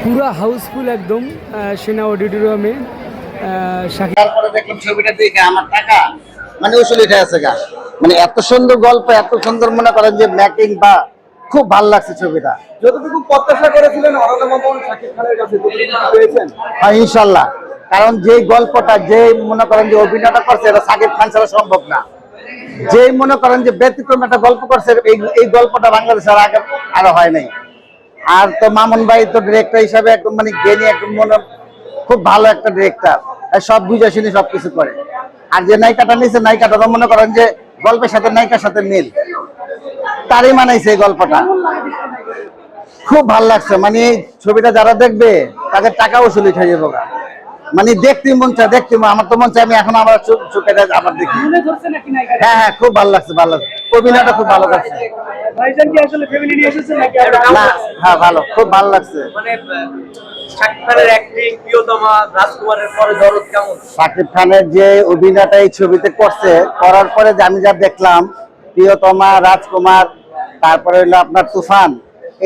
পুরো হাউসফুল একদম সেনা অডিটোরিয়ামে। তারপরে দেখলাম ছবিটা দেখে আমার টাকা মানে উসুল উঠে আছে গা। মানে এত সুন্দর গল্প, এত সুন্দর মনে করেন যে মেকিং বা খুব ভালো লাগছে ছবিটা। যতটুকু প্রত্যাশা করেছিলেন অরণ্য মামুন শাকিব খানের কাছে ততটুকু পেয়েছেন? হ্যাঁ ইনশাল্লাহ, কারণ যে গল্পটা যে মনে করেন যে অভিনয়টা করছে এটা সাকিব খান ছাড়া সম্ভব না। যে মনে করেন যে ব্যতিক্রম একটা গল্প করছে এই গল্পটা বাংলাদেশের আগে আরো হয় নাই। আর তো মামুন ভাই তো ডিরেক্টর হিসাবে একদম মানে জ্ঞানী, একদম মনে খুব ভালো একটা ডিরেক্টর, সব বুঝে শুনে সবকিছু করে। আর যে নায়িকাটা নিয়েছে, নায়িকাটা তো মনে করেন যে গল্পের সাথে নায়িকার সাথে মিল, তারই মানাইছে এই গল্পটা। খুব ভালো লাগছে, মানে এই ছবিটা যারা দেখবে তাদের টাকা উসুল উঠে যাবো গা। মানে দেখতে মন চায়, আমার তো মন চায় আমি এখন আমার চোখে আবার দেখি। হ্যাঁ হ্যাঁ, খুব ভালো লাগছে, ভালো লাগছে, অভিনয়টা খুব ভালো লাগছে। না হ্যাঁ ভালো, খুব ভালো লাগছে। শাকিব খানের যে অভিনয়টা এই ছবিতে করছে, করার পরে যে আমি যা দেখলাম প্রিয়তমা, রাজকুমার, তারপরে হইলো আপনার তুফান,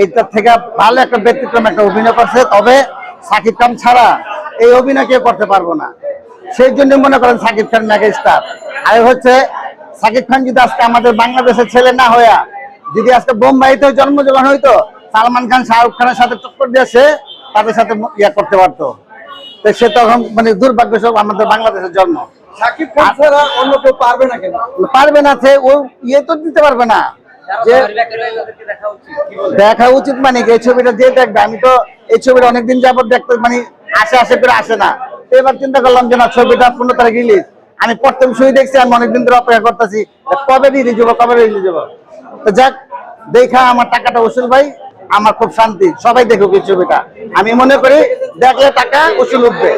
এইটার থেকে ভালো একটা ব্যতিক্রম একটা অভিনয় করছে। তবে শাকিব খান ছাড়া এই অভিনয় কেউ করতে পারবো না, সেই জন্য মনে করেন শাকিব খান মেগা স্টার। আর হচ্ছে শাকিব খান যদি আজকে আমাদের বাংলাদেশের ছেলে না হইয়া যদি আজকে বোম্বাইতে জন্মগ্রহণ হইতো, সালমান খান শাহরুখ খানের সাথে টক্কর দিয়ে সে তাদের সাথে ইয়া করতে পারতো। তো সে তখন মানে দুর্ভাগ্য সব আমাদের বাংলাদেশের জন্ম। শাকিব খান ছাড়া অন্য কেউ পারবে না কেন? পারবে না, সে ও ইয়ে তো দিতে পারবে না। যে দেখা উচিত মানে এই ছবিটা যে দেখবে, আমি তো এই ছবিটা অনেকদিন যাবত দেখতে মানে আশে করে আসে না। তো এবার চিন্তা করলাম যে না, ছবিটা 15 তারিখ রিলিজ, আমি প্রথম শুই দেখছি, আমি অনেকদিন ধরে অপেক্ষা করতেছি কবে রিলিজ হবো, কবে রিলিজ হবো। তো যাক, দেখা আমার টাকাটা উসুল ভাই, আমার খুব শান্তি। সবাই দেখুক এই ছবিটা, আমি মনে করি দেখলে টাকা উসুল উঠবে।